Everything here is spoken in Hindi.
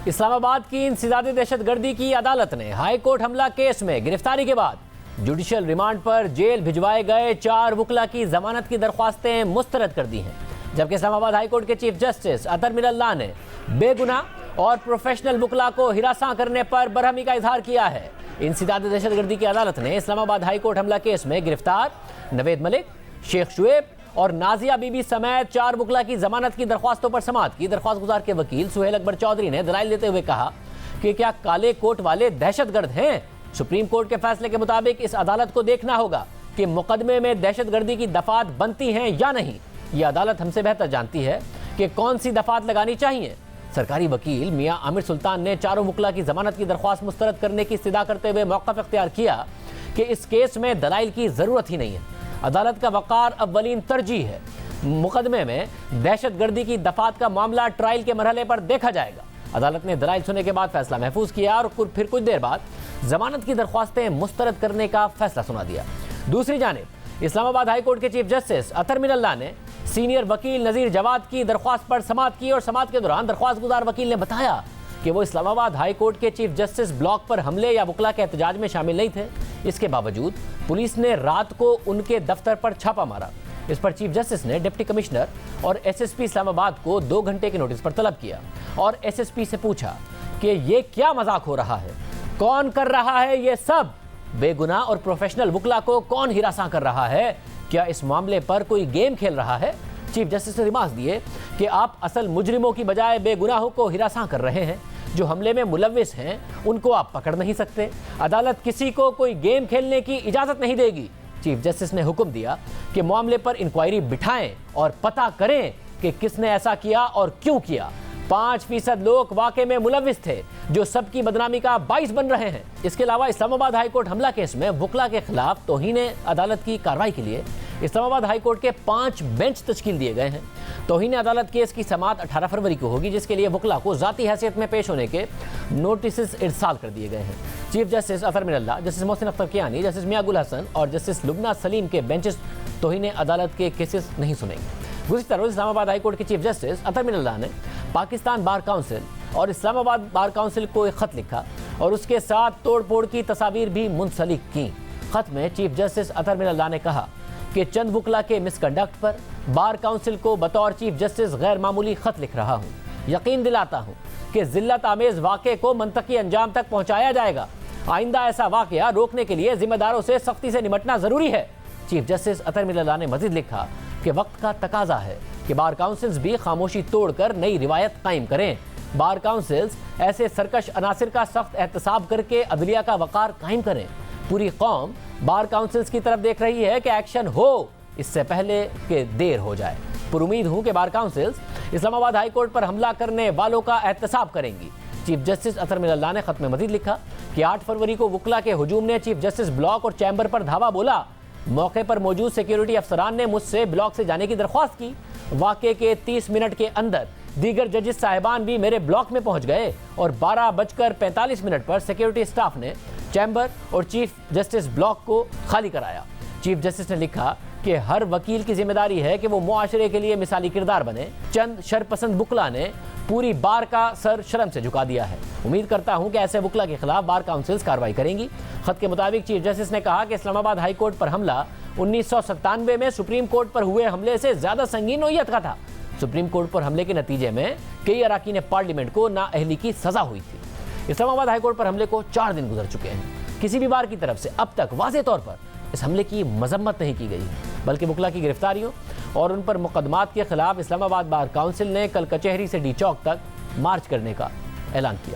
इस्लामाबाद की इंसदादी दहशतगर्दी की अदालत ने हाई कोर्ट हमला केस में गिरफ्तारी के बाद जुडिशियल रिमांड पर जेल भिजवाए गए 4 वकला की जमानत की दरख्वास्तें मुस्तरद कर दी हैं। जबकि इस्लामाबाद हाई कोर्ट के चीफ जस्टिस अतर मिनल्लाह ने बेगुनाह और प्रोफेशनल वकला को हिरासा करने पर बरहमी का इजहार किया है। इंसदादी दहशतगर्दी की अदालत ने इस्लामाबाद हाई कोर्ट हमला केस में गिरफ्तार नवेद मलिक, शेख शुएब और नाजिया बीबी समेत 4 वकला की जमानत की दरख्वास्तों पर समाअत की। दरख्वास्त गुजार के वकील सुहेल अकबर चौधरी ने दलाइल देते हुए कहा कि क्या काले कोट वाले दहशतगर्द हैं। सुप्रीम कोर्ट के फैसले के मुताबिक इस अदालत को देखना होगा कि मुकदमे में दहशतगर्दी की दफात बनती हैं या नहीं। यह अदालत हमसे बेहतर जानती है कि कौन सी दफात लगानी चाहिए। सरकारी वकील मियां आमिर सुल्तान ने 4 वकला की जमानत की दरख्वास्त मुस्तरद करने की इस्तदा करते हुए मौक़िफ़ इख्तियार किया कि इस केस में दलाइल की ज़रूरत ही नहीं है। अदालत का वक़ार अव्वलीन तरजीह है। मुकदमे में दहशतगर्दी की दफात का मामला ट्रायल के मरहले पर देखा जाएगा। अदालत ने दलाइल सुनने के बाद फैसला महफूज किया और फिर कुछ देर बाद जमानत की दरख्वास्तें मुस्तरद करने का फैसला सुना दिया। दूसरी जानिब इस्लामाबाद हाई कोर्ट के चीफ जस्टिस अतर मिनल्लाह ने सीनियर वकील नज़ीर जवाद की दरख्वास्त पर समाअत की और समाअत के दौरान दरख्वास्त गुजार वकील ने बताया कि वो इस्लामाबाद हाई कोर्ट के चीफ जस्टिस ब्लॉक पर हमले या वकला के एहतजाज में शामिल नहीं थे। इसके बावजूद पुलिस ने रात को उनके दफ्तर पर छापा मारा। इस पर चीफ जस्टिस ने डिप्टी कमिश्नर और एसएसपी इस्लामाबाद को 2 घंटे के नोटिस पर तलब किया और एसएसपी से पूछा कि ये क्या मजाक हो रहा है, कौन कर रहा है ये सब, बेगुनाह और प्रोफेशनल वकला को कौन हिरासा कर रहा है, क्या इस मामले पर कोई गेम खेल रहा है। चीफ जस्टिस ने रिमार्क्स दिए कि आप असल मुजरिमों की बजाय बेगुनाहों को हिरासा कर रहे हैं। जो हमले में मुलव्विस हैं उनको आप पकड़ नहीं सकते। अदालत किसी को कोई गेम खेलने की इजाजत नहीं देगी। चीफ जस्टिस ने हुक्म दिया कि मामले पर इंक्वायरी बिठाएं और पता करें कि किसने ऐसा किया और क्यों किया। 5% लोग वाकई में मुलव्विस थे जो सबकी बदनामी का बाइस बन रहे हैं। इसके अलावा इस्लामाबाद हाई कोर्ट हमला केस में वकला के खिलाफ तौहीन अदालत की कार्रवाई के लिए इस्लामाबाद हाई कोर्ट के 5 बेंच तश्कील दिए गए हैं। तौहीन अदालत केस की समाअत 18 फरवरी को होगी, जिसके लिए वकला को ज़ाती हैसियत में पेश होने के नोटिस इरसाल कर दिए गए हैं। चीफ जस्टिस अतर मिनल्लाह, जस्टिस मोहसिन अख्तर कियानी, जस्टिस मियां गुल हसन और जस्टिस लुबना सलीम के बेंचेस तौहीन अदालत के केसेस नहीं सुनेंगे। गुज़िश्ता रोज़ इस्लामाबाद हाई कोर्ट के चीफ जस्टिस अतर मिनल्लाह ने पाकिस्तान बार काउंसिल और इस्लामाबाद बार काउंसिल को एक ख़त लिखा और उसके साथ तोड़ फोड़ की तस्वीर भी मुंसलिक की। ख़त में चीफ जस्टिस अतर मिनल्लाह ने कहा कि चंद वकला के मिसकंडक्ट पर बार काउंसिल को बतौर चीफ जस्टिस गैर मामूली ख़त लिख रहा हूँ। यकीन दिलाता हूँ कि ज़िल्लत आमेज़ वाक़े को मंतकी अंजाम तक पहुँचाया जाएगा। आइंदा ऐसा वाक़या रोकने के लिए ज़िम्मेदारों से सख्ती से निपटना ज़रूरी है। चीफ जस्टिस अतर मिनल्लाह ने मज़ीद लिखा कि वक्त का तकाजा है कि बार काउंसिल्स भी खामोशी तोड़कर नई रिवायत कायम करें। बार काउंसिल्स ऐसे सरकश अनासिर का सख्त एहतसाब करके अदलिया का वक़ार कायम करें। पूरी कौम बार काउंसिल्स की तरफ देख रही है कि एक्शन हो इससे पहले कि देर हो जाए। पुरुमीद हूँ कि बार काउंसिल्स इस्लामाबाद हाई कोर्ट पर हमला करने वालों का एहतसाब करेंगी। चीफ जस्टिस अतर मिनल्लाह ने ख़त में मज़ीद लिखा कि 8 फरवरी को वकला के हुजूम ने चीफ जस्टिस ब्लॉक और चैम्बर पर धावा बोला। मौके पर मौजूद सिक्योरिटी अफसरान ने मुझसे ब्लॉक से जाने की दरख्वास्त की। वाक़े के 30 मिनट के अंदर दीगर जजेस साहिबान भी मेरे ब्लॉक में पहुंच गए और 12:45 पर सिक्योरिटी स्टाफ ने चैम्बर और चीफ जस्टिस ब्लॉक को खाली कराया। चीफ जस्टिस ने लिखा कि हर वकील की जिम्मेदारी है कि वो मुआशरे के लिए मिसाली किरदार बने। चंद शरपसंद वकला ने पूरी बार का सर शर्म से झुका दिया है। उम्मीद करता हूं कि ऐसे वकला के खिलाफ बार काउंसिल्स कार्रवाई करेंगी। खत के मुताबिक चीफ जस्टिस ने कहा कि इस्लामाबाद हाई कोर्ट पर हमला 1997 में सुप्रीम कोर्ट पर हुए हमले से ज्यादा संगीन नोयत का था। सुप्रीम कोर्ट पर हमले के नतीजे में कई अरकान पार्लियामेंट को नाअहली की सजा हुई थी। इस्लामाबाद हाई कोर्ट पर हमले को 4 दिन गुजर चुके हैं। किसी भी बार की तरफ से अब तक वाज़ेह तौर पर इस हमले की मजम्मत नहीं की गई, बल्कि वकला की गिरफ्तारियों और उन पर मुकदमात के खिलाफ इस्लामाबाद बार काउंसिल ने कल कचहरी से डी चौक तक मार्च करने का ऐलान किया।